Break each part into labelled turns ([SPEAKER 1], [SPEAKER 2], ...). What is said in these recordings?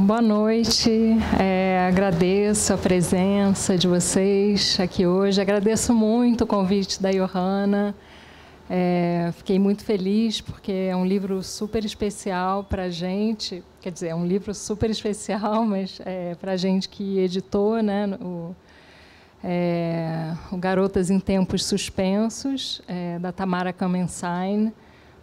[SPEAKER 1] Boa noite. Agradeço a presença de vocês aqui hoje. Agradeço muito o convite da Johanna. Fiquei muito feliz porque é um livro super especial para a gente. Quer dizer, é um livro super especial, mas para a gente que editou, né, o Garotas em Tempos Suspensos, da Tamara Kamensain.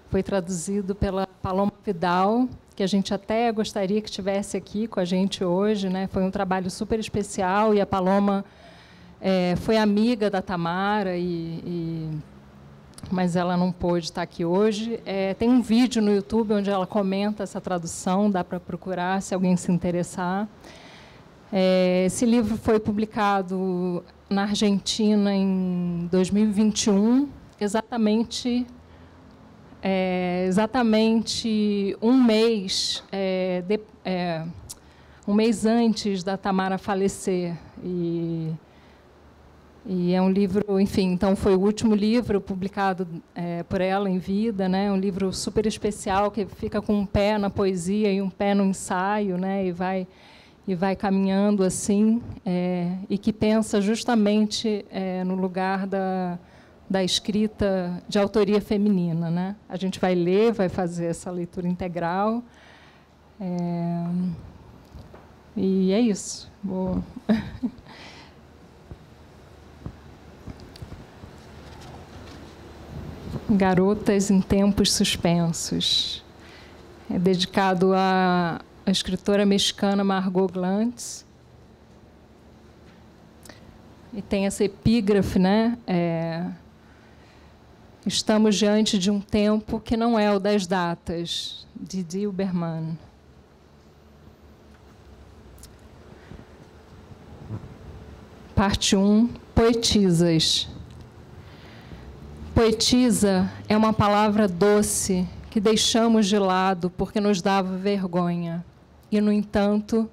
[SPEAKER 1] Foi traduzido pela Paloma Vidal, que a gente até gostaria que estivesse aqui com a gente hoje, né? Foi um trabalho super especial, e a Paloma foi amiga da Tamara, mas ela não pôde estar aqui hoje. Tem um vídeo no YouTube onde ela comenta essa tradução, dá para procurar se alguém se interessar. Esse livro foi publicado na Argentina em 2021, exatamente um mês antes da Tamara falecer. E é um livro, enfim, então foi o último livro publicado por ela em vida, né? Um livro super especial que fica com um pé na poesia e um pé no ensaio, né? E vai caminhando assim, e que pensa justamente no lugar da escrita de autoria feminina, né? A gente vai ler, vai fazer essa leitura integral. E é isso. Garotas em Tempos Suspensos. É dedicado à escritora mexicana Margot Glantz. E tem essa epígrafe, né? Estamos diante de um tempo que não é o das datas, de Dilberman. Parte 1, poetisas. Poetisa é uma palavra doce que deixamos de lado porque nos dava vergonha. E, no entanto,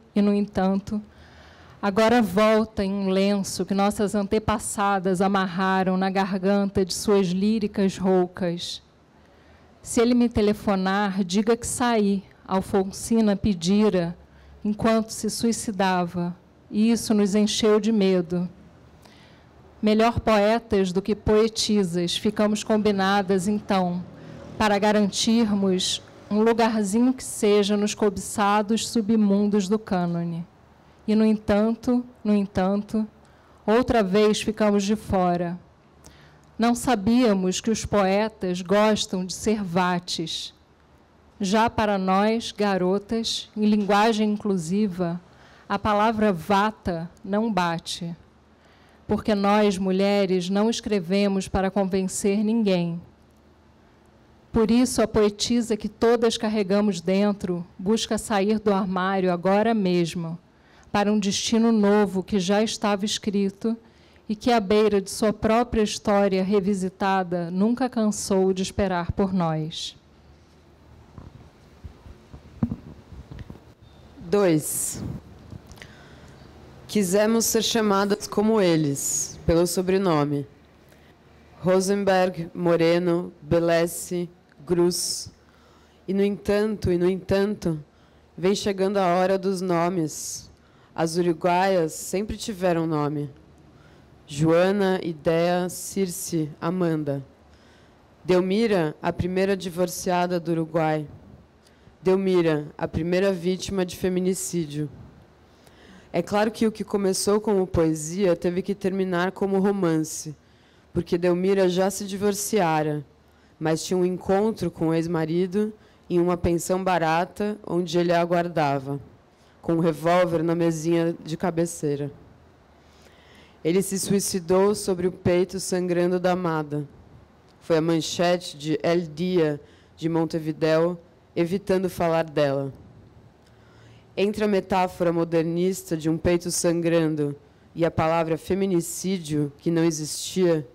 [SPEAKER 1] agora volta em um lenço que nossas antepassadas amarraram na garganta de suas líricas roucas. Se ele me telefonar, diga que saí, Alfonsina pedira, enquanto se suicidava, e isso nos encheu de medo. Melhor poetas do que poetisas, ficamos combinadas, então, para garantirmos um lugarzinho que seja nos cobiçados submundos do cânone. E, no entanto, outra vez ficamos de fora. Não sabíamos que os poetas gostam de ser vates. Já para nós, garotas, em linguagem inclusiva, a palavra vata não bate. Porque nós, mulheres, não escrevemos para convencer ninguém. Por isso, a poetisa que todas carregamos dentro busca sair do armário agora mesmo, para um destino novo que já estava escrito e que, à beira de sua própria história revisitada, nunca cansou de esperar por nós.
[SPEAKER 2] 2. Quisemos ser chamadas como eles, pelo sobrenome. Rosenberg, Moreno, Belesse, Grus. E, no entanto, vem chegando a hora dos nomes. As uruguaias sempre tiveram nome. Joana, Idéia, Circe, Amanda. Delmira, a primeira divorciada do Uruguai. Delmira, a primeira vítima de feminicídio. É claro que o que começou como poesia teve que terminar como romance, porque Delmira já se divorciara, mas tinha um encontro com o ex-marido em uma pensão barata onde ele a aguardava, com um revólver na mesinha de cabeceira. Ele se suicidou sobre o peito sangrando da amada. Foi a manchete de El Dia de Montevidéu, evitando falar dela. Entre a metáfora modernista de um peito sangrando e a palavra feminicídio, que não existia,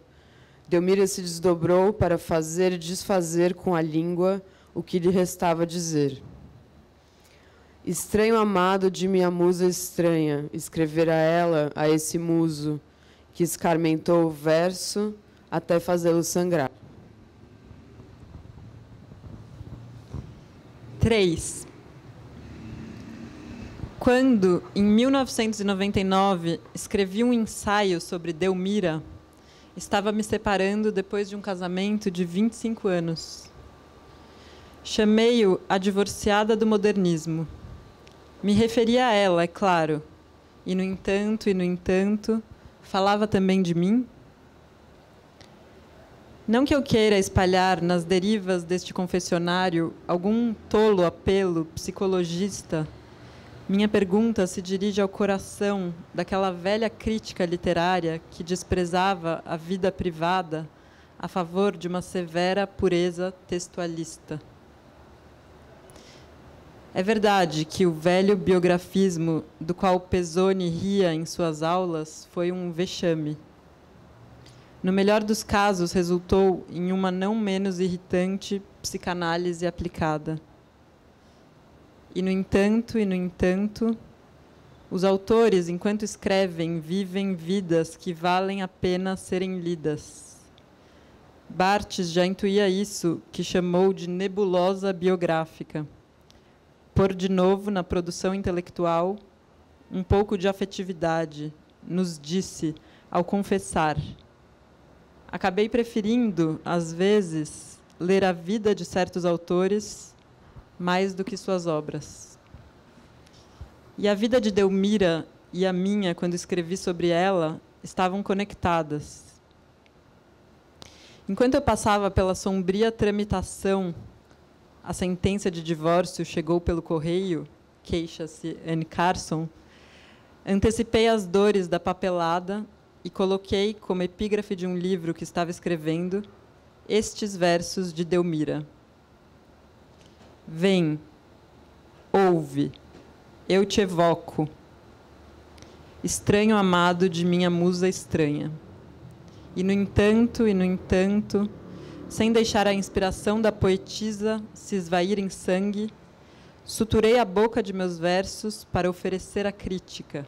[SPEAKER 2] Delmira se desdobrou para fazer e desfazer com a língua o que lhe restava dizer. Estranho amado de minha musa estranha, escrevera ela a esse muso, que escarmentou o verso até fazê-lo sangrar.
[SPEAKER 3] 3. Quando, em 1999, escrevi um ensaio sobre Delmira, estava me separando depois de um casamento de 25 anos. Chamei-o a divorciada do modernismo. Me referia a ela, é claro, e, no entanto, falava também de mim? Não que eu queira espalhar nas derivas deste confessionário algum tolo apelo psicologista, minha pergunta se dirige ao coração daquela velha crítica literária que desprezava a vida privada a favor de uma severa pureza textualista. É verdade que o velho biografismo do qual Pesone ria em suas aulas foi um vexame. No melhor dos casos, resultou em uma não menos irritante psicanálise aplicada. E, no entanto, os autores, enquanto escrevem, vivem vidas que valem a pena serem lidas. Barthes já intuía isso, que chamou de nebulosa biográfica. Pôr de novo na produção intelectual um pouco de afetividade, nos disse, ao confessar. Acabei preferindo, às vezes, ler a vida de certos autores mais do que suas obras. E a vida de Delmira e a minha, quando escrevi sobre ela, estavam conectadas. Enquanto eu passava pela sombria tramitação, a sentença de divórcio chegou pelo correio, queixa-se Anne Carson, antecipei as dores da papelada e coloquei, como epígrafe de um livro que estava escrevendo, estes versos de Delmira. Vem, ouve, eu te evoco, estranho amado de minha musa estranha. E, no entanto, sem deixar a inspiração da poetisa se esvair em sangue, suturei a boca de meus versos para oferecer a crítica,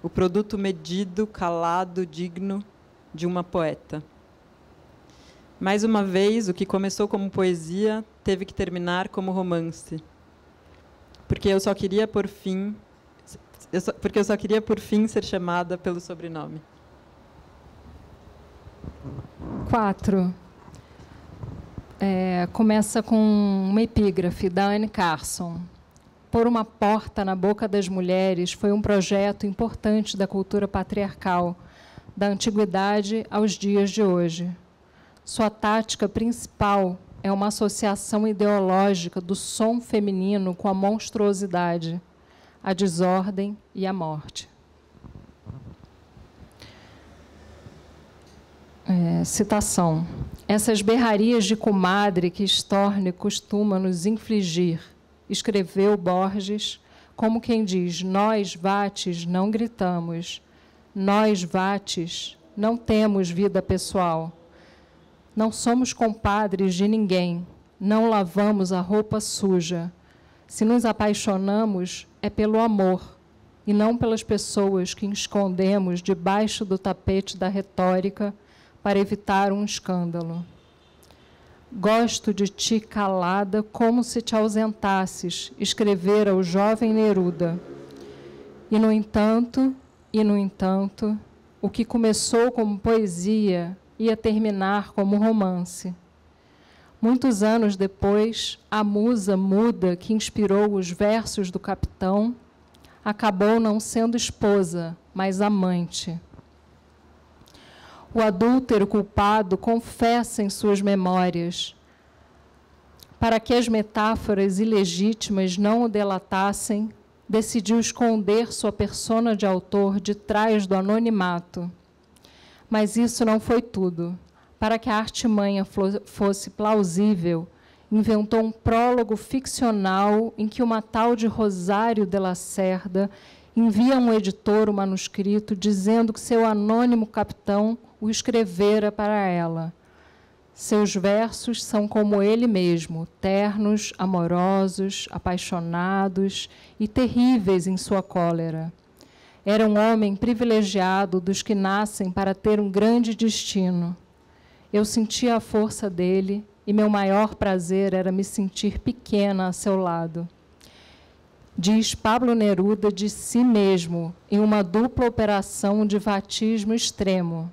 [SPEAKER 3] o produto medido, calado, digno de uma poeta. Mais uma vez, o que começou como poesia teve que terminar como romance, porque eu só queria por fim ser chamada pelo sobrenome.
[SPEAKER 1] 4. Começa com uma epígrafe da Anne Carson. Pôr uma porta na boca das mulheres foi um projeto importante da cultura patriarcal, da antiguidade aos dias de hoje. Sua tática principal é uma associação ideológica do som feminino com a monstruosidade, a desordem e a morte. Citação. Essas berrarias de comadre que Storni costuma nos infligir, escreveu Borges, como quem diz, nós, vates, não gritamos. Nós, vates, não temos vida pessoal. Não somos compadres de ninguém. Não lavamos a roupa suja. Se nos apaixonamos, é pelo amor, e não pelas pessoas que escondemos debaixo do tapete da retórica para evitar um escândalo. Gosto de ti calada como se te ausentasses, escrevera o jovem Neruda. E, no entanto, o que começou como poesia ia terminar como romance. Muitos anos depois, a musa muda que inspirou os versos do capitão acabou não sendo esposa, mas amante. O adúltero culpado confessa em suas memórias. Para que as metáforas ilegítimas não o delatassem, decidiu esconder sua persona de autor de trás do anonimato. Mas isso não foi tudo. Para que a artimanha fosse plausível, inventou um prólogo ficcional em que uma tal de Rosário de Lacerda envia a um editor o manuscrito dizendo que seu anônimo capitão o escrevera para ela. Seus versos são como ele mesmo, ternos, amorosos, apaixonados e terríveis em sua cólera. Era um homem privilegiado dos que nascem para ter um grande destino. Eu sentia a força dele e meu maior prazer era me sentir pequena a seu lado. Diz Pablo Neruda de si mesmo, em uma dupla operação de vatismo extremo.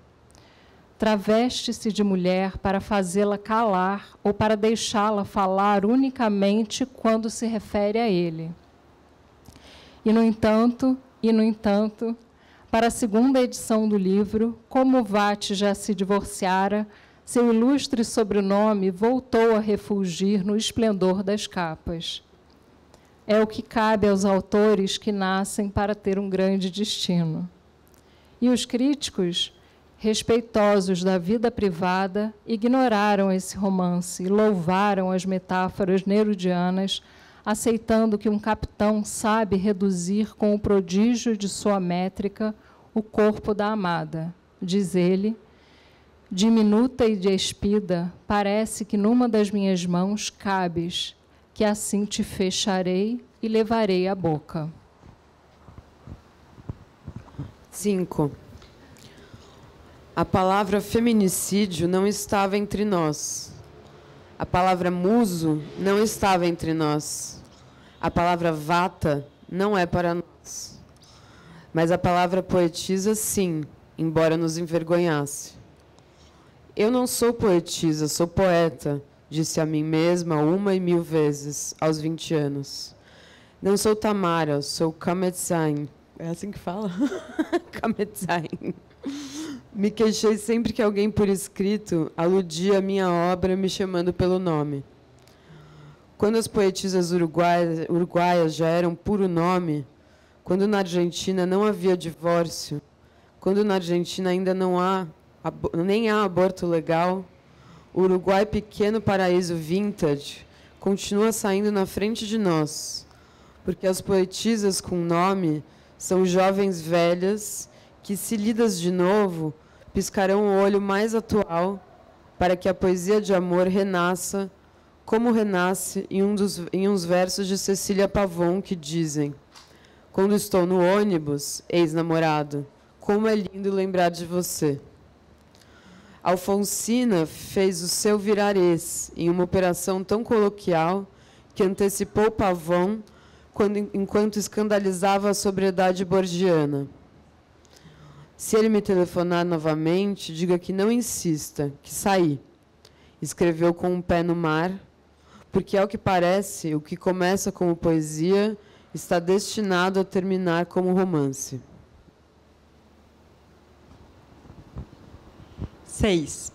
[SPEAKER 1] Traveste-se de mulher para fazê-la calar ou para deixá-la falar unicamente quando se refere a ele. E, no entanto, para a segunda edição do livro, como Vati já se divorciara, seu ilustre sobrenome voltou a refulgir no esplendor das capas. É o que cabe aos autores que nascem para ter um grande destino. E os críticos, respeitosos da vida privada, ignoraram esse romance e louvaram as metáforas nerudianas, aceitando que um capitão sabe reduzir com o prodígio de sua métrica o corpo da amada. Diz ele, diminuta e despida, parece que numa das minhas mãos cabes, que assim te fecharei e levarei à boca.
[SPEAKER 2] 5. A palavra feminicídio não estava entre nós. A palavra muso não estava entre nós. A palavra vata não é para nós. Mas a palavra poetisa, sim, embora nos envergonhasse. Eu não sou poetisa, sou poeta, disse a mim mesma 1.000 vezes, aos 20 anos. Não sou Tamara, sou Kametzain. É assim que fala? Kametzain. Me queixei sempre que alguém por escrito aludia à minha obra me chamando pelo nome. Quando as poetisas uruguaias já eram puro nome, quando na Argentina não havia divórcio, quando na Argentina ainda nem há aborto legal, o Uruguai, pequeno paraíso vintage, continua saindo na frente de nós, porque as poetisas com nome são jovens velhas que, se lidas de novo, piscarão o olho mais atual para que a poesia de amor renasça, como renasce em uns versos de Cecília Pavon que dizem: quando estou no ônibus, ex-namorado, como é lindo lembrar de você. Alfonsina fez o seu virar ex em uma operação tão coloquial que antecipou Pavon enquanto escandalizava a sobriedade borgiana. Se ele me telefonar novamente, diga que não insista, que saí. Escreveu com um pé no mar, porque, ao que parece, o que começa como poesia está destinado a terminar como romance.
[SPEAKER 3] 6.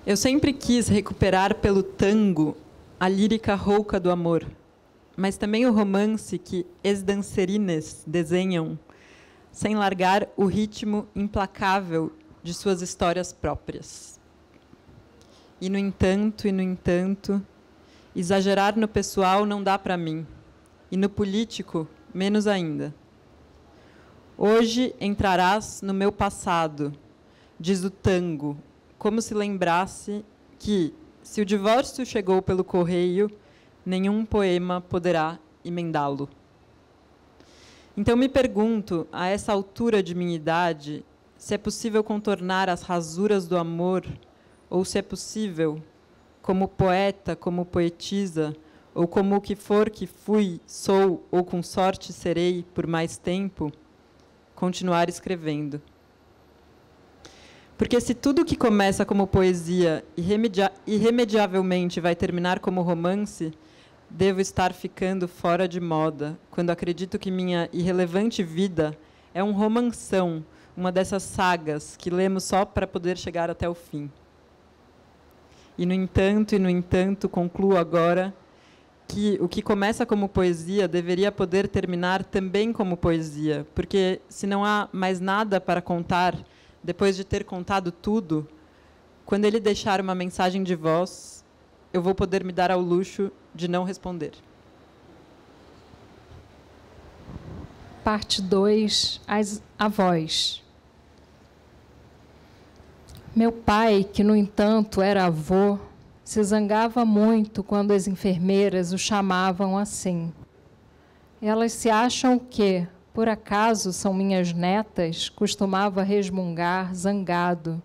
[SPEAKER 3] Eu sempre quis recuperar pelo tango a lírica rouca do amor, mas também o romance que as dancerines desenham, sem largar o ritmo implacável de suas histórias próprias. E, no entanto, exagerar no pessoal não dá para mim, e no político, menos ainda. Hoje entrarás no meu passado, diz o tango, como se lembrasse que, se o divórcio chegou pelo correio, nenhum poema poderá emendá-lo. Então me pergunto, a essa altura de minha idade, se é possível contornar as rasuras do amor, ou se é possível, como poeta, como poetisa, ou como o que for que fui, sou, ou com sorte serei por mais tempo, continuar escrevendo. Porque se tudo que começa como poesia irremediavelmente vai terminar como romance, devo estar ficando fora de moda, quando acredito que minha irrelevante vida é um romanção, uma dessas sagas que lemos só para poder chegar até o fim. E, no entanto, concluo agora que o que começa como poesia deveria poder terminar também como poesia, porque, se não há mais nada para contar, depois de ter contado tudo, quando ele deixar uma mensagem de voz, eu vou poder me dar ao luxo de não responder.
[SPEAKER 1] Parte 2, a voz. Meu pai, que, no entanto, era avô, se zangava muito quando as enfermeiras o chamavam assim. Elas se acham que, por acaso, são minhas netas, costumava resmungar zangado,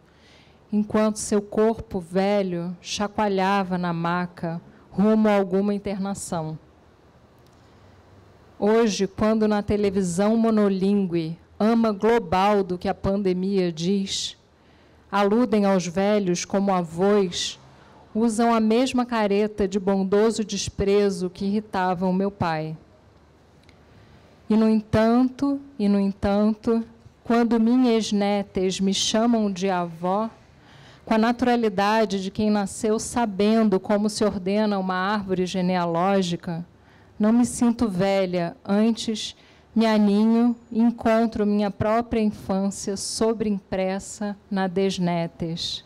[SPEAKER 1] enquanto seu corpo velho chacoalhava na maca, rumo a alguma internação. Hoje, quando na televisão monolíngue, ama global do que a pandemia diz, aludem aos velhos como avós, usam a mesma careta de bondoso desprezo que irritava o meu pai. E, no entanto, quando minhas netas me chamam de avó, com a naturalidade de quem nasceu sabendo como se ordena uma árvore genealógica, não me sinto velha, antes me aninho e encontro minha própria infância sobreimpressa na das netas.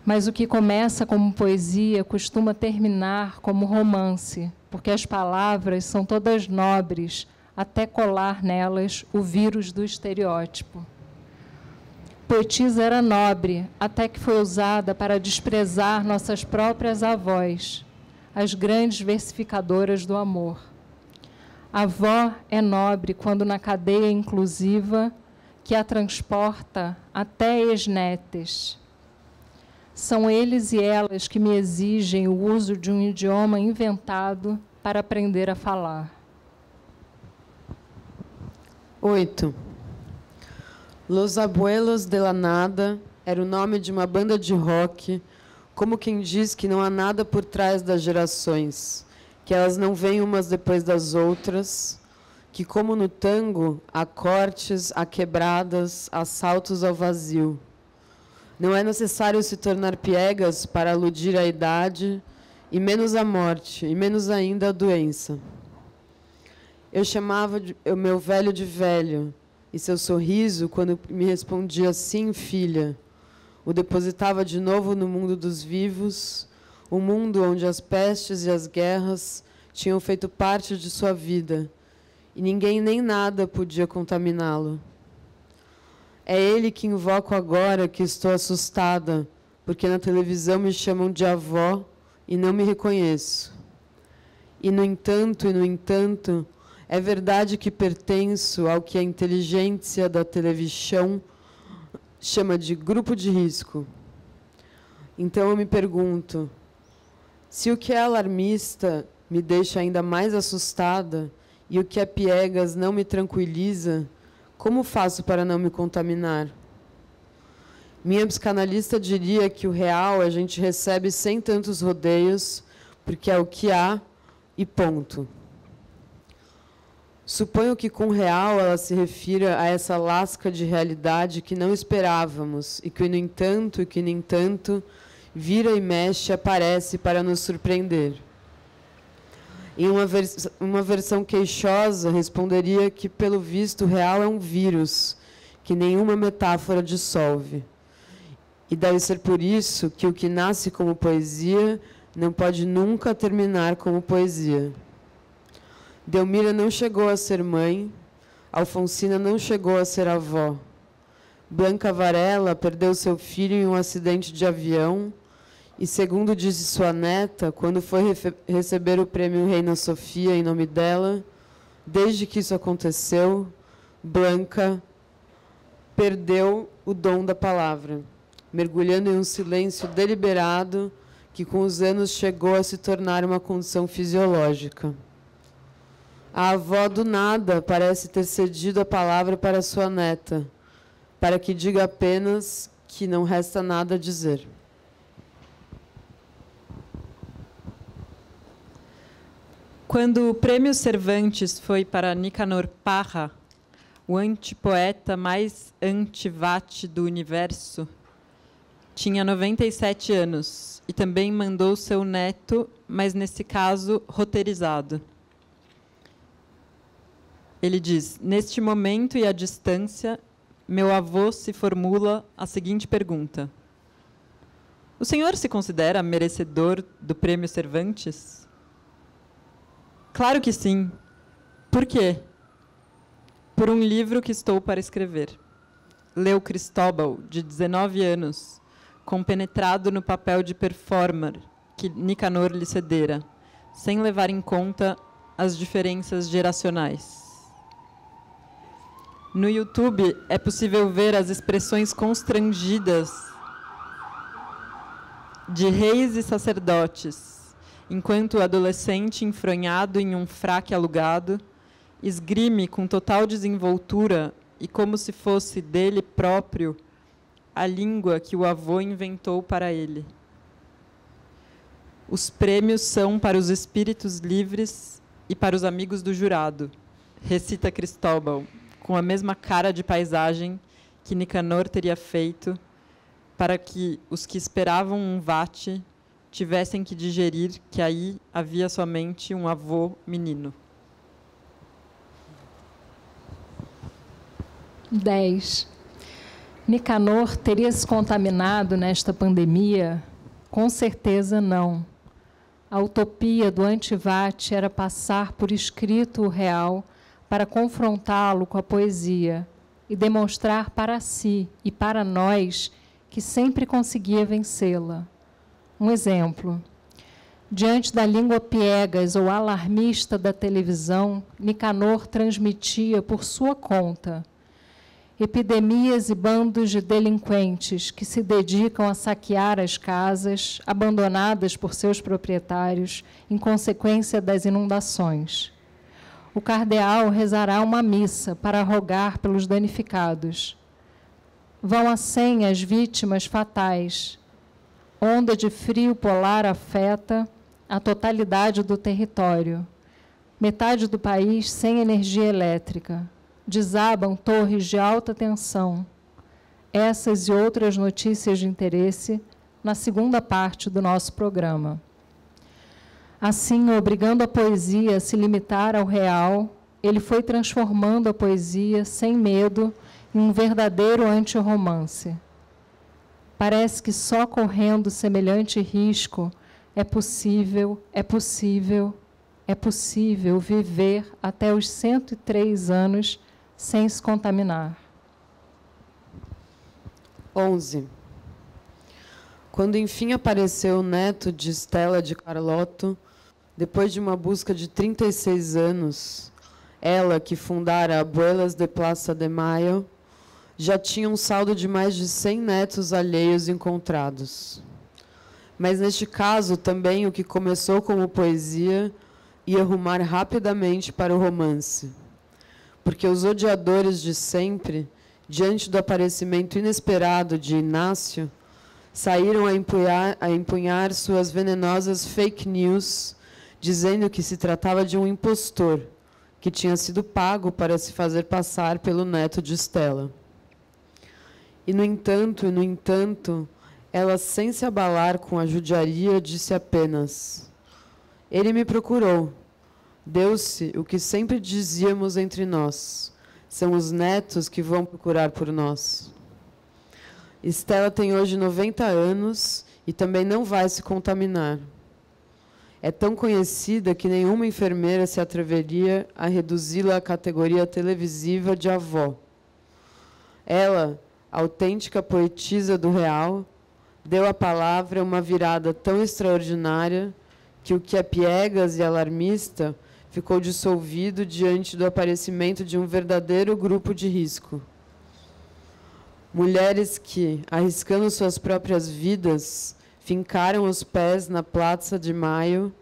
[SPEAKER 1] Mas o que começa como poesia costuma terminar como romance, porque as palavras são todas nobres, até colar nelas o vírus do estereótipo. Poetisa era nobre, até que foi usada para desprezar nossas próprias avós, as grandes versificadoras do amor. A avó é nobre quando na cadeia inclusiva que a transporta até ex-netes. São eles e elas que me exigem o uso de um idioma inventado para aprender a falar.
[SPEAKER 2] 8. Los Abuelos de la Nada era o nome de uma banda de rock, como quem diz que não há nada por trás das gerações, que elas não vêm umas depois das outras, que, como no tango, há cortes, há quebradas, há saltos ao vazio. Não é necessário se tornar piegas para aludir à idade, e menos à morte, e menos ainda à doença. Eu chamava o meu velho de velho, e seu sorriso, quando me respondia sim, filha, o depositava de novo no mundo dos vivos, um mundo onde as pestes e as guerras tinham feito parte de sua vida, e ninguém nem nada podia contaminá-lo. É ele que invoco agora que estou assustada, porque na televisão me chamam de avó e não me reconheço. E, no entanto, é verdade que pertenço ao que a inteligência da televisão chama de grupo de risco. Então eu me pergunto, se o que é alarmista me deixa ainda mais assustada e o que é piegas não me tranquiliza, como faço para não me contaminar? Minha psicanalista diria que o real a gente recebe sem tantos rodeios, porque é o que há e ponto. Suponho que com real ela se refira a essa lasca de realidade que não esperávamos e que, no entanto, vira e mexe, aparece para nos surpreender. Em uma versão queixosa, responderia que, pelo visto, o real é um vírus, que nenhuma metáfora dissolve. E deve ser por isso que o que nasce como poesia não pode nunca terminar como poesia. Delmira não chegou a ser mãe, Alfonsina não chegou a ser avó. Blanca Varela perdeu seu filho em um acidente de avião e, segundo disse sua neta, quando foi receber o prêmio Reina Sofia em nome dela, desde que isso aconteceu, Blanca perdeu o dom da palavra, mergulhando em um silêncio deliberado que, com os anos, chegou a se tornar uma condição fisiológica. A avó, do nada, parece ter cedido a palavra para sua neta, para que diga apenas que não resta nada a dizer.
[SPEAKER 3] Quando o Prêmio Cervantes foi para Nicanor Parra, o antipoeta mais anti-vate do universo, tinha 97 anos e também mandou seu neto, mas, nesse caso, roteirizado. Ele diz, neste momento e à distância, meu avô se formula a seguinte pergunta. O senhor se considera merecedor do Prêmio Cervantes? Claro que sim. Por quê? Por um livro que estou para escrever. Leu Cristóbal, de 19 anos, compenetrado no papel de performer que Nicanor lhe cedera, sem levar em conta as diferenças geracionais. No YouTube é possível ver as expressões constrangidas de reis e sacerdotes, enquanto o adolescente, enfronhado em um fraque alugado, esgrime com total desenvoltura e como se fosse dele próprio a língua que o avô inventou para ele. Os prêmios são para os espíritos livres e para os amigos do jurado, recita Cristóbal, com a mesma cara de paisagem que Nicanor teria feito para que os que esperavam um vate tivessem que digerir que aí havia somente um avô menino.
[SPEAKER 1] 10. Nicanor teria se contaminado nesta pandemia? Com certeza não. A utopia do antivate era passar por escrito o real para confrontá-lo com a poesia e demonstrar para si e para nós que sempre conseguia vencê-la. Um exemplo. Diante da língua piegas ou alarmista da televisão, Nicanor transmitia por sua conta epidemias e bandos de delinquentes que se dedicam a saquear as casas abandonadas por seus proprietários em consequência das inundações. O cardeal rezará uma missa para rogar pelos danificados. Vão a 100 as vítimas fatais. Onda de frio polar afeta a totalidade do território. Metade do país sem energia elétrica. Desabam torres de alta tensão. Essas e outras notícias de interesse na segunda parte do nosso programa. Assim, obrigando a poesia a se limitar ao real, ele foi transformando a poesia, sem medo, em um verdadeiro antirromance. Parece que só correndo semelhante risco é possível viver até os 103 anos sem se contaminar.
[SPEAKER 2] 11. Quando enfim apareceu o neto de Stella de Carlotto, depois de uma busca de 36 anos, ela, que fundara Abuelas de Plaza de Mayo, já tinha um saldo de mais de 100 netos alheios encontrados. Mas, neste caso, também o que começou como poesia ia rumar rapidamente para o romance. Porque os odiadores de sempre, diante do aparecimento inesperado de Inácio, saíram a empunhar suas venenosas fake news, dizendo que se tratava de um impostor, que tinha sido pago para se fazer passar pelo neto de Stella. E, no entanto, ela, sem se abalar com a judiaria, disse apenas: ele me procurou. Deu-se o que sempre dizíamos entre nós. São os netos que vão procurar por nós. Stella tem hoje 90 anos e também não vai se contaminar. É tão conhecida que nenhuma enfermeira se atreveria a reduzi-la à categoria televisiva de avó. Ela, autêntica poetisa do real, deu à palavra uma virada tão extraordinária que o que é piegas e alarmista ficou dissolvido diante do aparecimento de um verdadeiro grupo de risco. Mulheres que, arriscando suas próprias vidas, fincaram os pés na Plaza de Maio,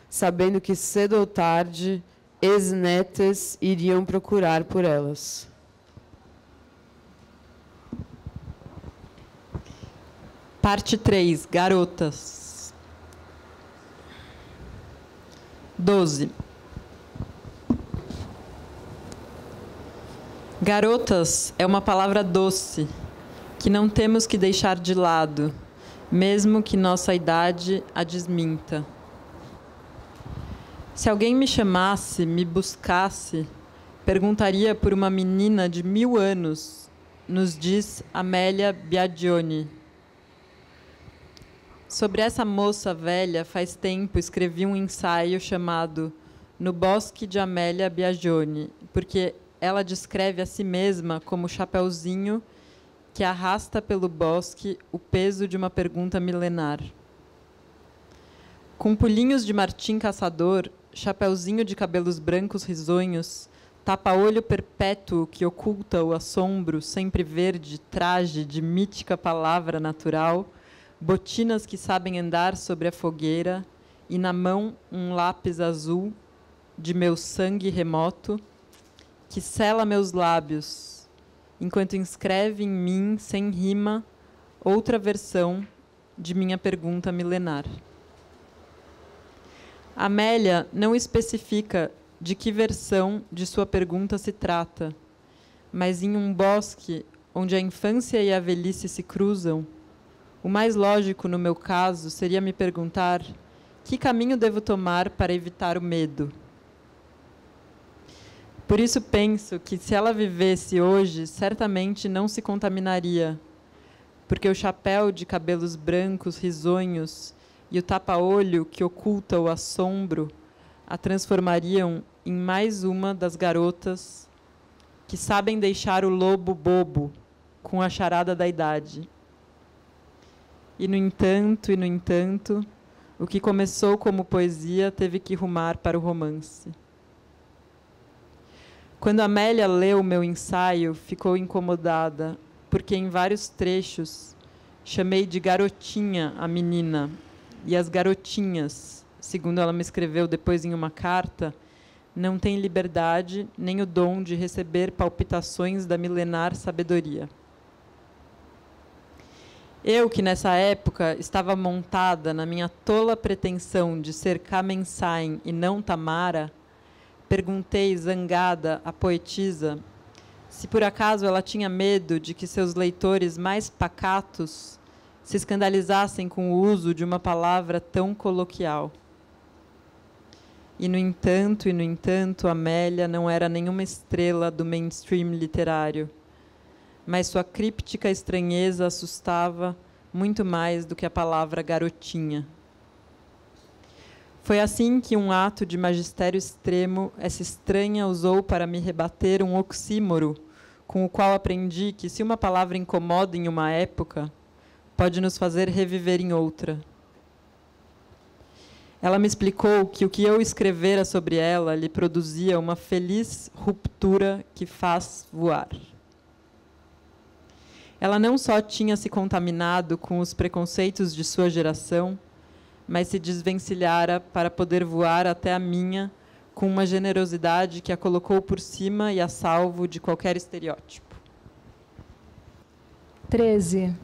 [SPEAKER 2] sabendo que cedo ou tarde, ex-netes iriam procurar por elas.
[SPEAKER 3] Parte 3. Garotas. 12. Garotas é uma palavra doce, que não temos que deixar de lado, mesmo que nossa idade a desminta. Se alguém me chamasse, me buscasse, perguntaria por uma menina de 1000 anos, nos diz Amélia Biagioni. Sobre essa moça velha, faz tempo escrevi um ensaio chamado No Bosque de Amélia Biagioni, porque ela descreve a si mesma como chapeuzinho que arrasta pelo bosque o peso de uma pergunta milenar. Com pulinhos de martim caçador, chapeuzinho de cabelos brancos risonhos, tapa-olho perpétuo que oculta o assombro sempre verde, traje de mítica palavra natural, botinas que sabem andar sobre a fogueira, e na mão um lápis azul de meu sangue remoto, que sela meus lábios, enquanto inscreve em mim, sem rima, outra versão de minha pergunta milenar. Amélia não especifica de que versão de sua pergunta se trata, mas em um bosque onde a infância e a velhice se cruzam, o mais lógico, no meu caso, seria me perguntar que caminho devo tomar para evitar o medo. Por isso penso que, se ela vivesse hoje, certamente não se contaminaria, porque o chapéu de cabelos brancos risonhos e o tapa-olho que oculta o assombro a transformariam em mais uma das garotas que sabem deixar o lobo bobo com a charada da idade. E, no entanto, o que começou como poesia teve que rumar para o romance. Quando Amélia leu meu ensaio, ficou incomodada, porque em vários trechos chamei de garotinha a menina, e as garotinhas, segundo ela me escreveu depois em uma carta, não têm liberdade nem o dom de receber palpitações da milenar sabedoria. Eu, que nessa época estava montada na minha tola pretensão de ser Kamensain e não Tamara, perguntei, zangada, à poetisa se por acaso ela tinha medo de que seus leitores mais pacatos se escandalizassem com o uso de uma palavra tão coloquial. E, no entanto, Amélia não era nenhuma estrela do mainstream literário, mas sua críptica estranheza assustava muito mais do que a palavra garotinha. Foi assim que, um ato de magistério extremo, essa estranha usou para me rebater um oxímoro, com o qual aprendi que, se uma palavra incomoda em uma época, pode nos fazer reviver em outra. Ela me explicou que o que eu escrevera sobre ela lhe produzia uma feliz ruptura que faz voar. Ela não só tinha se contaminado com os preconceitos de sua geração, mas se desvencilhara para poder voar até a minha com uma generosidade que a colocou por cima e a salvo de qualquer estereótipo.
[SPEAKER 1] 13.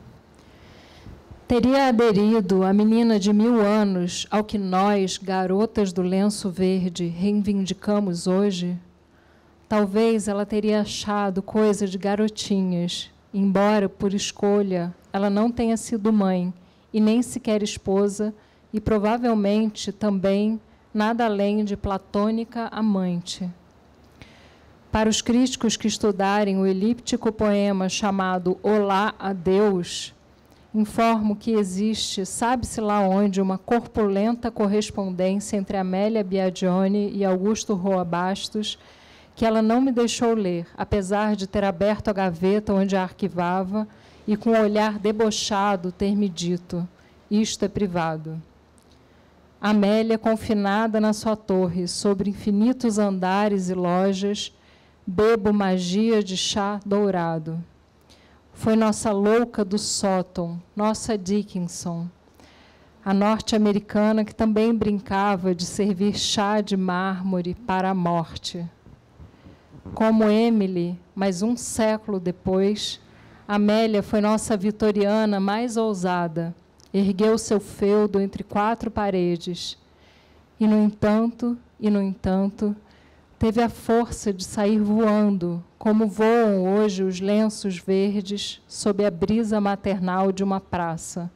[SPEAKER 1] Teria aderido a menina de 1000 anos ao que nós, garotas do lenço verde, reivindicamos hoje? Talvez ela teria achado coisa de garotinhas, embora, por escolha, ela não tenha sido mãe e nem sequer esposa, e provavelmente também nada além de platônica amante. Para os críticos que estudarem o elíptico poema chamado Olá a Deus, informo que existe, sabe-se lá onde, uma corpulenta correspondência entre Amélia Biagione e Augusto Roa Bastos, que ela não me deixou ler, apesar de ter aberto a gaveta onde a arquivava e, com um olhar debochado, ter me dito: isto é privado. Amélia, confinada na sua torre, sobre infinitos andares e lojas, bebo magia de chá dourado. Foi nossa louca do sótão, nossa Dickinson, a norte-americana que também brincava de servir chá de mármore para a morte. Como Emily, mas um século depois, Amélia foi nossa vitoriana mais ousada, ergueu seu feudo entre 4 paredes e, no entanto, teve a força de sair voando, como voam hoje os lenços verdes sob a brisa maternal de uma praça.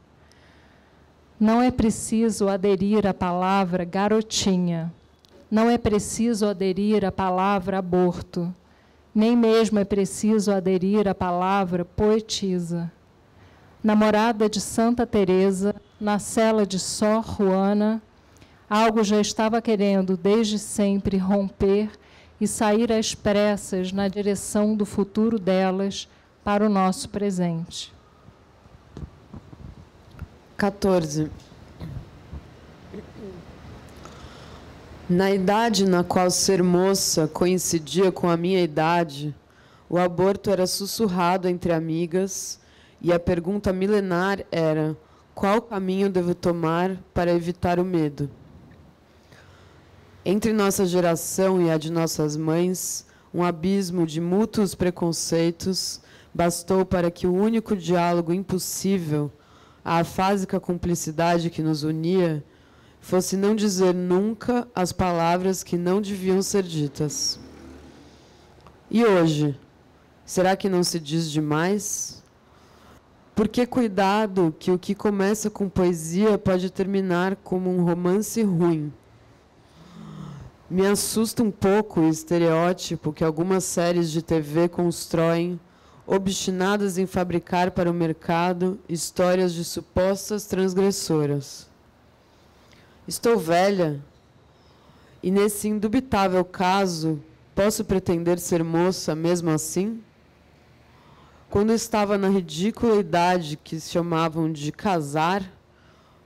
[SPEAKER 1] Não é preciso aderir à palavra garotinha, não é preciso aderir à palavra aborto, nem mesmo é preciso aderir à palavra poetisa. Namorada de Santa Teresa, na cela de Sor Juana, algo já estava querendo desde sempre romper e sair às pressas na direção do futuro delas para o nosso presente.
[SPEAKER 2] 14. Na idade na qual ser moça coincidia com a minha idade, o aborto era sussurrado entre amigas e a pergunta milenar era: qual caminho devo tomar para evitar o medo? Entre nossa geração e a de nossas mães, um abismo de mútuos preconceitos bastou para que o único diálogo impossível, a afásica cumplicidade que nos unia, fosse não dizer nunca as palavras que não deviam ser ditas. E hoje, será que não se diz demais? Porque cuidado que o que começa com poesia pode terminar como um romance ruim. Me assusta um pouco o estereótipo que algumas séries de TV constroem, obstinadas em fabricar para o mercado histórias de supostas transgressoras. Estou velha, e nesse indubitável caso, posso pretender ser moça mesmo assim? Quando estava na ridícula idade que se chamavam de casar,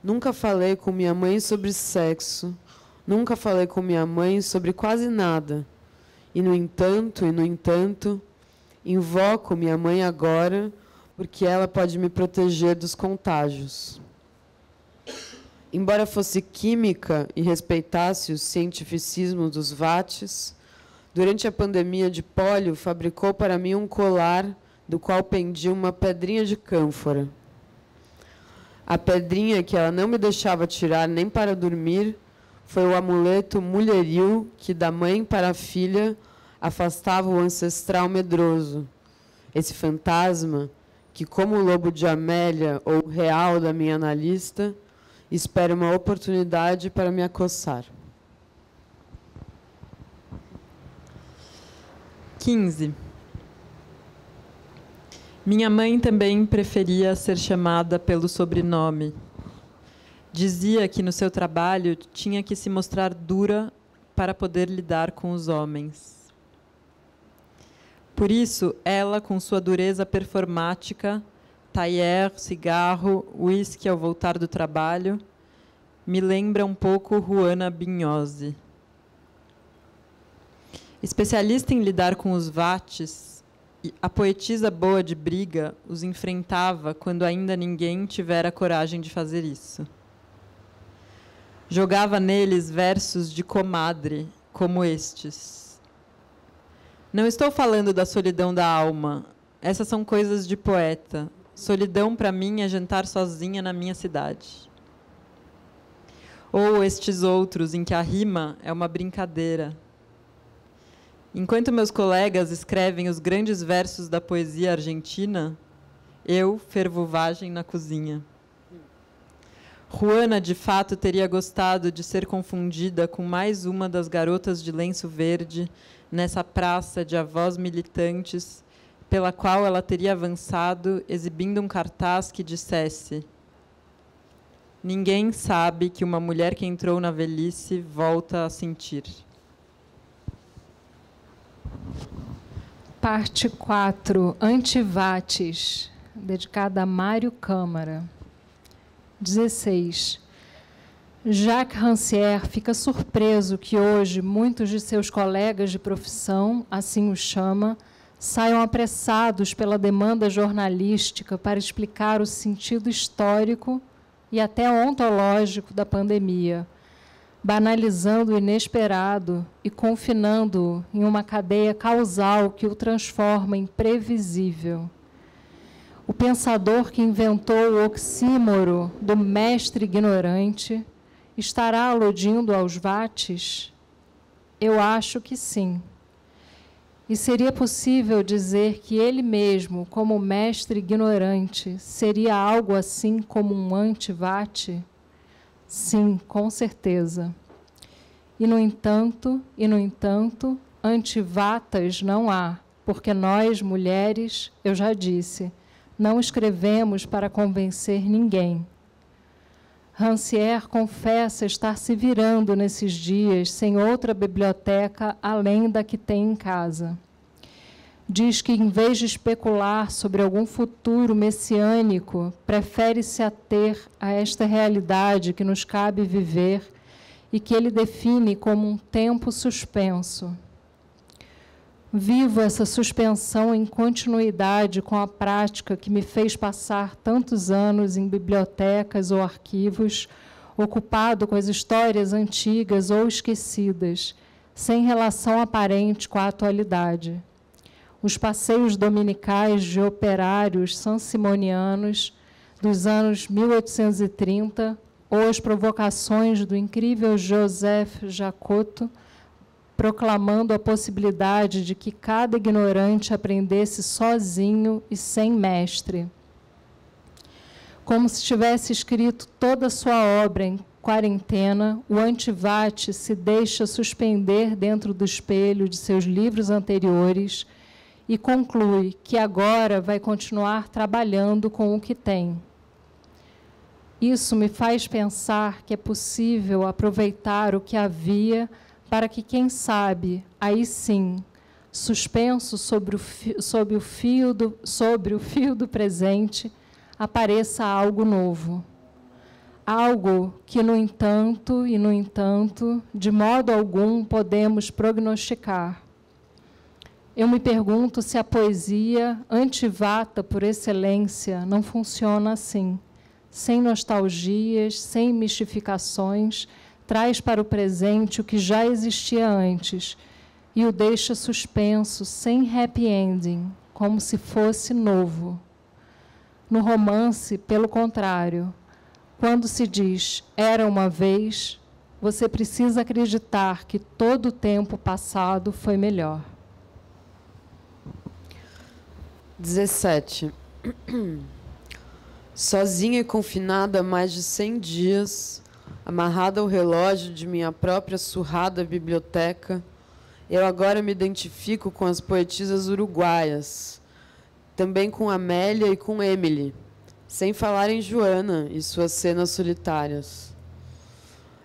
[SPEAKER 2] nunca falei com minha mãe sobre sexo, nunca falei com minha mãe sobre quase nada. E, no entanto, invoco minha mãe agora, porque ela pode me proteger dos contágios. Embora fosse química e respeitasse o cientificismo dos vates, durante a pandemia de pólio, fabricou para mim um colar do qual pendia uma pedrinha de cânfora. A pedrinha que ela não me deixava tirar nem para dormir foi o amuleto mulheril que, da mãe para a filha, afastava o ancestral medroso. Esse fantasma que, como o lobo de Amélia ou o real da minha analista, espera uma oportunidade para me acossar.
[SPEAKER 3] 15. Minha mãe também preferia ser chamada pelo sobrenome. Dizia que no seu trabalho tinha que se mostrar dura para poder lidar com os homens. Por isso, ela, com sua dureza performática, tailleur, cigarro, uísque ao voltar do trabalho, me lembra um pouco Juana Bignozzi. Especialista em lidar com os vates, a poetisa boa de briga os enfrentava quando ainda ninguém tivera coragem de fazer isso. Jogava neles versos de comadre, como estes. Não estou falando da solidão da alma. Essas são coisas de poeta. Solidão, para mim, é jantar sozinha na minha cidade. Ou estes outros, em que a rima é uma brincadeira. Enquanto meus colegas escrevem os grandes versos da poesia argentina, eu fervo vagem na cozinha. Juana, de fato, teria gostado de ser confundida com mais uma das garotas de lenço verde nessa praça de avós militantes, pela qual ela teria avançado, exibindo um cartaz que dissesse: ninguém sabe que uma mulher que entrou na velhice volta a sentir.
[SPEAKER 1] Parte 4, Antivates, dedicada a Mário Câmara. 16. Jacques Rancière fica surpreso que hoje muitos de seus colegas de profissão, assim o chama, saiam apressados pela demanda jornalística para explicar o sentido histórico e até ontológico da pandemia, banalizando o inesperado e confinando-o em uma cadeia causal que o transforma em previsível. O pensador que inventou o oxímoro do mestre ignorante estará aludindo aos vates? Eu acho que sim. E seria possível dizer que ele mesmo, como mestre ignorante, seria algo assim como um antivate? Sim, com certeza. E, no entanto, antivatas não há, porque nós, mulheres, eu já disse, não escrevemos para convencer ninguém. Rancière confessa estar se virando nesses dias sem outra biblioteca além da que tem em casa. Diz que, em vez de especular sobre algum futuro messiânico, prefere se ater a esta realidade que nos cabe viver e que ele define como um tempo suspenso. Vivo essa suspensão em continuidade com a prática que me fez passar tantos anos em bibliotecas ou arquivos, ocupado com as histórias antigas ou esquecidas, sem relação aparente com a atualidade. Os passeios dominicais de operários sansimonianos dos anos 1830 ou as provocações do incrível Joseph Jacoto, proclamando a possibilidade de que cada ignorante aprendesse sozinho e sem mestre. Como se tivesse escrito toda a sua obra em quarentena, o Antivate se deixa suspender dentro do espelho de seus livros anteriores e conclui que agora vai continuar trabalhando com o que tem. Isso me faz pensar que é possível aproveitar o que havia para que, quem sabe, aí sim, suspenso sobre o fio do presente, apareça algo novo. Algo que, no entanto, de modo algum podemos prognosticar. Eu me pergunto se a poesia antivata por excelência não funciona assim, sem nostalgias, sem mistificações, traz para o presente o que já existia antes e o deixa suspenso, sem happy ending, como se fosse novo. No romance, pelo contrário, quando se diz "era uma vez", você precisa acreditar que todo o tempo passado foi melhor.
[SPEAKER 2] 17. Sozinha e confinada há mais de 100 dias, amarrada ao relógio de minha própria surrada biblioteca, eu agora me identifico com as poetisas uruguaias, também com Amélia e com Emily, sem falar em Joana e suas cenas solitárias.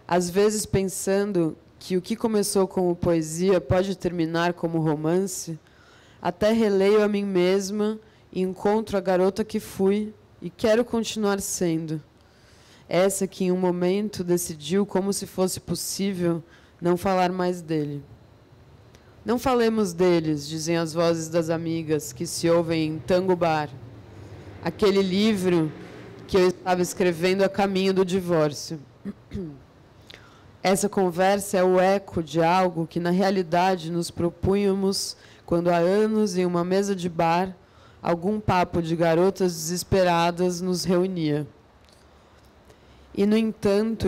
[SPEAKER 2] Às vezes pensando que o que começou como poesia pode terminar como romance, até releio a mim mesma e encontro a garota que fui e quero continuar sendo. Essa que, em um momento, decidiu, como se fosse possível, não falar mais dele. Não falemos deles, dizem as vozes das amigas que se ouvem em Tango Bar. Aquele livro que eu estava escrevendo a caminho do divórcio. Essa conversa é o eco de algo que, na realidade, nos propunhamos quando há anos, em uma mesa de bar, algum papo de garotas desesperadas nos reunia. E, no entanto,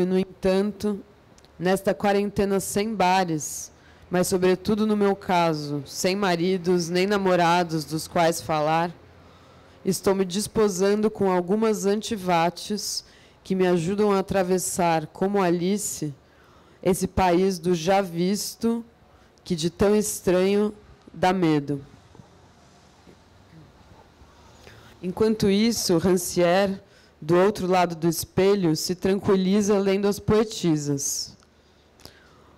[SPEAKER 2] nesta quarentena sem bares, mas, sobretudo no meu caso, sem maridos nem namorados dos quais falar, estou me desposando com algumas antivates que me ajudam a atravessar, como Alice, esse país do já visto, que de tão estranho dá medo. Enquanto isso, Rancière, do outro lado do espelho, se tranquiliza lendo as poetisas.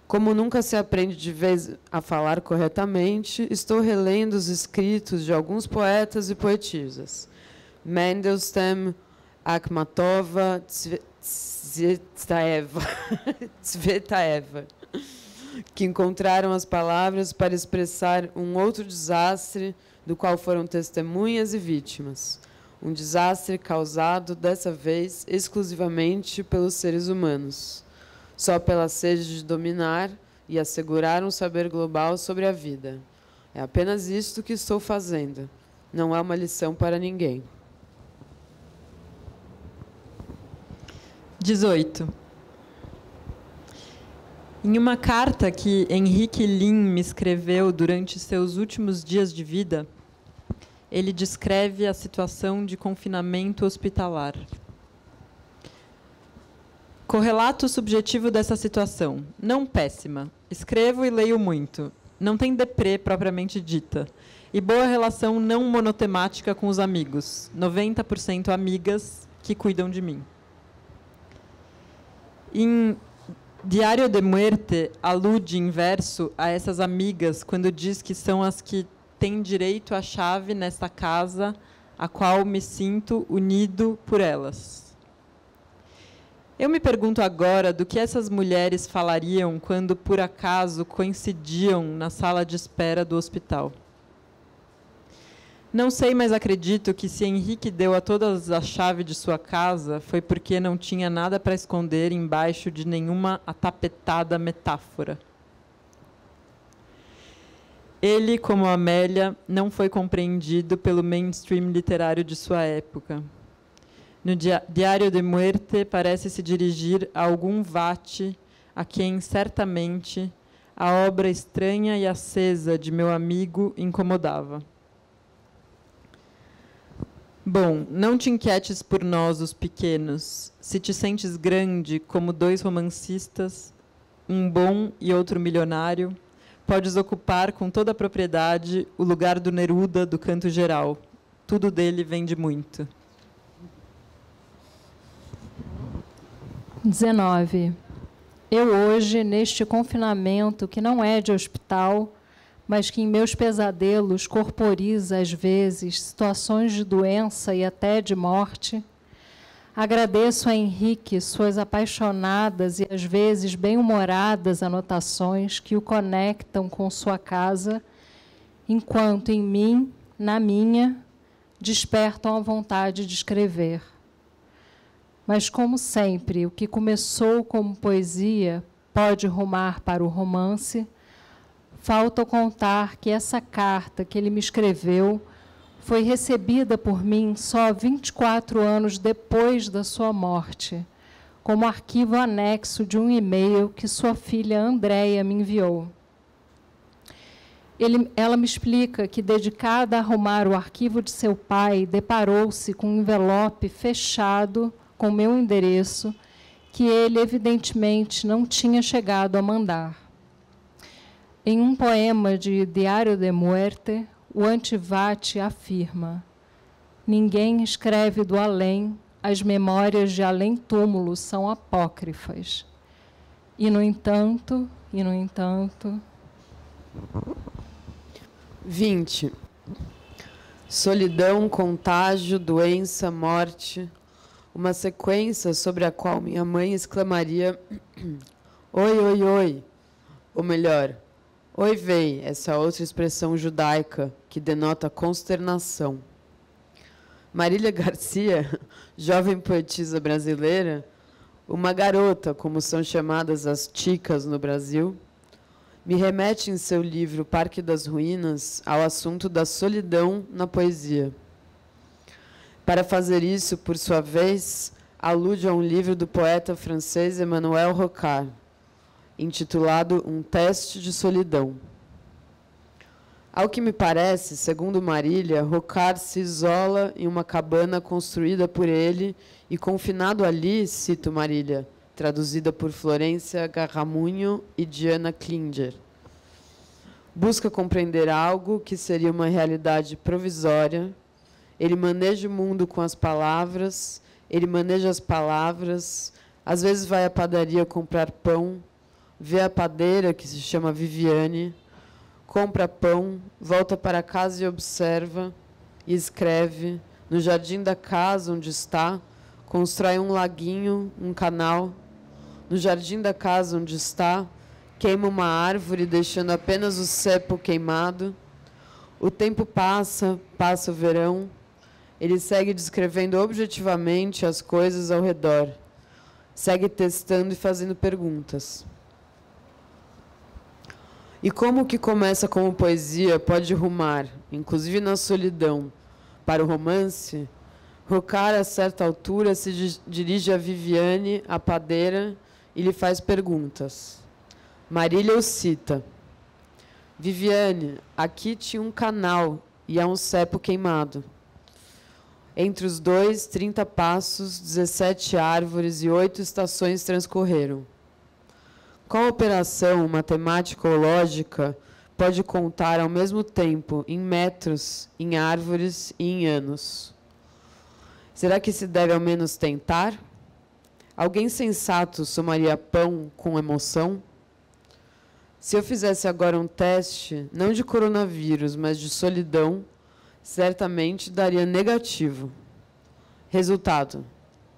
[SPEAKER 2] Como nunca se aprende de vez a falar corretamente, estou relendo os escritos de alguns poetas e poetisas. Mandelstam, Akhmatova, Tsvetaeva, que encontraram as palavras para expressar um outro desastre do qual foram testemunhas e vítimas. Um desastre causado, dessa vez, exclusivamente pelos seres humanos, só pela sede de dominar e assegurar um saber global sobre a vida. É apenas isto que estou fazendo. Não é uma lição para ninguém. 18. Em uma carta que Henrique Lin me escreveu durante seus últimos dias de vida, ele descreve a situação de confinamento hospitalar. Correlato subjetivo dessa situação. Não péssima. Escrevo e leio muito. Não tem deprê propriamente dita. E boa relação não monotemática com os amigos. 90% amigas que cuidam de mim. Em Diário de Muerte, alude em verso a essas amigas quando diz que são as que têm direito à chave nesta casa, a qual me sinto unido por elas. Eu me pergunto agora do que essas mulheres falariam quando, por acaso, coincidiam na sala de espera do hospital.
[SPEAKER 3] Não sei, mas acredito que se Henrique deu a todas a chave de sua casa, foi porque não tinha nada para esconder embaixo de nenhuma atapetada metáfora. Ele, como Amélia, não foi compreendido pelo mainstream literário de sua época. No Diário de Muerte, parece se dirigir a algum vate a quem, certamente, a obra estranha e acesa de meu amigo incomodava. Bom, não te inquietes por nós, os pequenos. Se te sentes grande, como 2 romancistas, um bom e outro milionário, podes ocupar com toda a propriedade o lugar do Neruda do Canto Geral. Tudo dele vende muito.
[SPEAKER 1] 19. Eu hoje, neste confinamento que não é de hospital, mas que em meus pesadelos corporiza, às vezes, situações de doença e até de morte, agradeço a Henrique suas apaixonadas e, às vezes, bem-humoradas anotações que o conectam com sua casa, enquanto em mim, na minha, despertam a vontade de escrever. Mas, como sempre, o que começou como poesia pode rumar para o romance. Falta contar que essa carta que ele me escreveu foi recebida por mim só 24 anos depois da sua morte, como arquivo anexo de um e-mail que sua filha Andréia me enviou. Ela me explica que, dedicada a arrumar o arquivo de seu pai, deparou-se com um envelope fechado com meu endereço, que ele, evidentemente, não tinha chegado a mandar. Em um poema de Diário de Muerte, o Antivate afirma: ninguém escreve do além, as memórias de além-túmulo são apócrifas. E, no entanto...
[SPEAKER 2] 20. Solidão, contágio, doença, morte. Uma sequência sobre a qual minha mãe exclamaria: oi, oi, oi. Ou melhor, oi, vei, essa outra expressão judaica que denota consternação. Marília Garcia, jovem poetisa brasileira, uma garota, como são chamadas as ticas no Brasil, me remete em seu livro Parque das Ruínas ao assunto da solidão na poesia. Para fazer isso, por sua vez, alude a um livro do poeta francês Emmanuel Rocard, intitulado Um Teste de Solidão. Ao que me parece, segundo Marília, Rocard se isola em uma cabana construída por ele e confinado ali, cito Marília, traduzida por Florência Garramunho e Diana Klinger. Busca compreender algo que seria uma realidade provisória. Ele maneja o mundo com as palavras, ele maneja as palavras, às vezes vai à padaria comprar pão, vê a padeira, que se chama Viviane, compra pão, volta para casa e observa, e escreve, no jardim da casa onde está, constrói um laguinho, um canal, no jardim da casa onde está, queima uma árvore, deixando apenas o cepo queimado. O tempo passa, passa o verão. Ele segue descrevendo objetivamente as coisas ao redor. Segue testando e fazendo perguntas. E como o que começa como poesia pode rumar, inclusive na solidão, para o romance, Rocard, a certa altura, se dirige a Viviane, a padeira, e lhe faz perguntas. Marília o cita. Viviane, aqui tinha um canal e há um cepo queimado. Entre os dois, 30 passos, 17 árvores e 8 estações transcorreram. Qual operação matemática ou lógica pode contar ao mesmo tempo em metros, em árvores e em anos? Será que se deve ao menos tentar? Alguém sensato somaria pão com emoção? Se eu fizesse agora um teste, não de coronavírus, mas de solidão, certamente daria negativo. Resultado: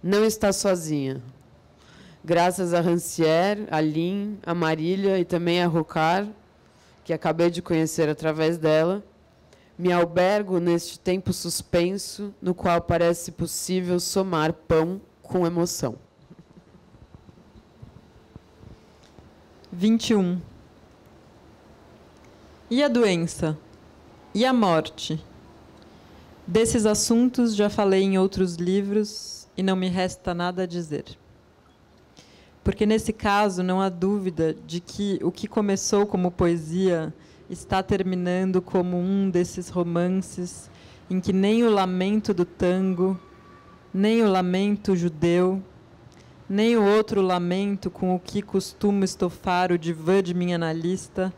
[SPEAKER 2] não está sozinha. Graças a Rancière, a Lin, a Marília e também a Rocard, que acabei de conhecer através dela, Me albergo neste tempo suspenso, no qual parece possível somar pão com emoção.
[SPEAKER 3] 21. E a doença? E a morte? Desses assuntos já falei em outros livros e não me resta nada a dizer. Porque nesse caso não há dúvida de que o que começou como poesia está terminando como um desses romances em que nem o lamento do tango, nem o lamento judeu, nem o outro lamento com o que costumo estofar o divã de minha analista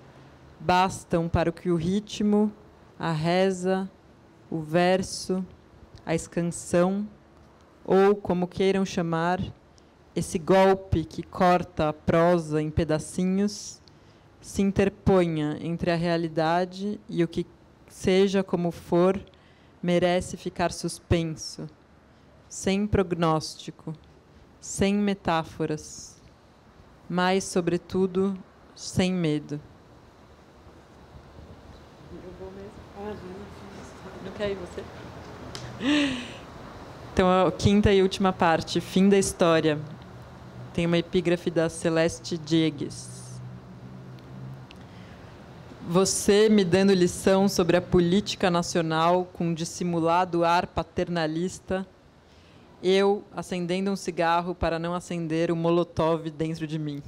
[SPEAKER 3] bastam para que o ritmo, a reza, o verso, a escansão, ou, como queiram chamar, esse golpe que corta a prosa em pedacinhos, se interponha entre a realidade e o que, seja como for, merece ficar suspenso, sem prognóstico, sem metáforas, mas, sobretudo, sem medo. Não quer ir você? Então, a quinta e última parte, fim da história. Tem uma epígrafe da Celeste Diegues. Você me dando lição sobre a política nacional com dissimulado ar paternalista, eu acendendo um cigarro para não acender o molotov dentro de mim.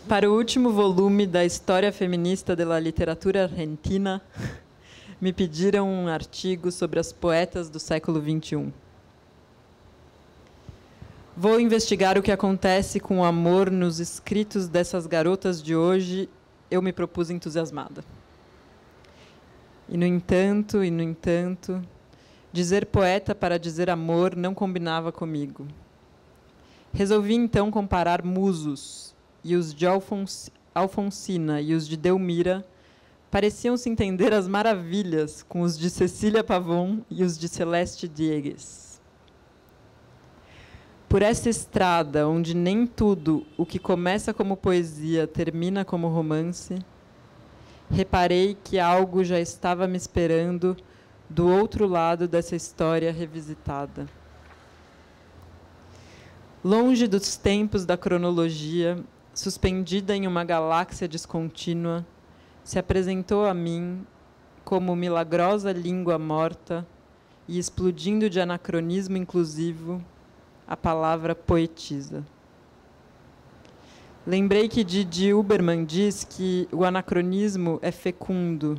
[SPEAKER 3] Para o último volume da História Feminista de la Literatura Argentina, me pediram um artigo sobre as poetas do século XXI. Vou investigar o que acontece com o amor nos escritos dessas garotas de hoje, eu me propus entusiasmada. E, no entanto, dizer poeta para dizer amor não combinava comigo. Resolvi, então, comparar musos, e os de Alfonsina e os de Delmira pareciam se entender às maravilhas com os de Cecília Pavon e os de Celeste Diegues. Por essa estrada, onde nem tudo o que começa como poesia termina como romance, reparei que algo já estava me esperando do outro lado dessa história revisitada. Longe dos tempos da cronologia, suspendida em uma galáxia descontínua, se apresentou a mim como milagrosa língua morta e explodindo de anacronismo inclusivo, a palavra poetisa. Lembrei que Didi Huberman diz que o anacronismo é fecundo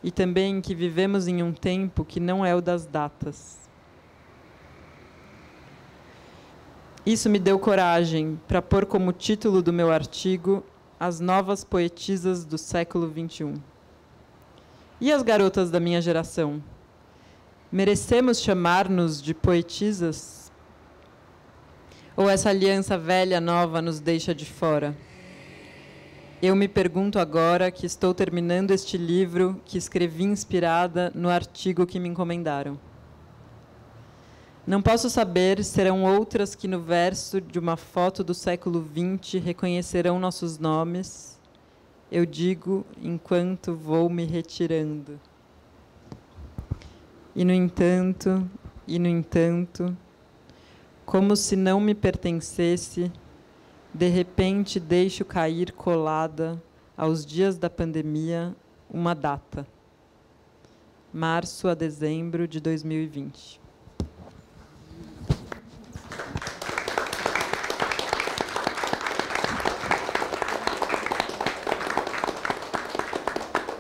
[SPEAKER 3] e também que vivemos em um tempo que não é o das datas. Isso me deu coragem para pôr como título do meu artigo As Novas Poetisas do Século XXI. E as garotas da minha geração? Merecemos chamar-nos de poetisas? Ou essa aliança velha-nova nos deixa de fora? Eu me pergunto agora que estou terminando este livro que escrevi inspirada no artigo que me encomendaram. Não posso saber, serão outras que no verso de uma foto do século XX reconhecerão nossos nomes. Eu digo enquanto vou me retirando. E no entanto, como se não me pertencesse, de repente deixo cair colada aos dias da pandemia uma data. Março a dezembro de 2020.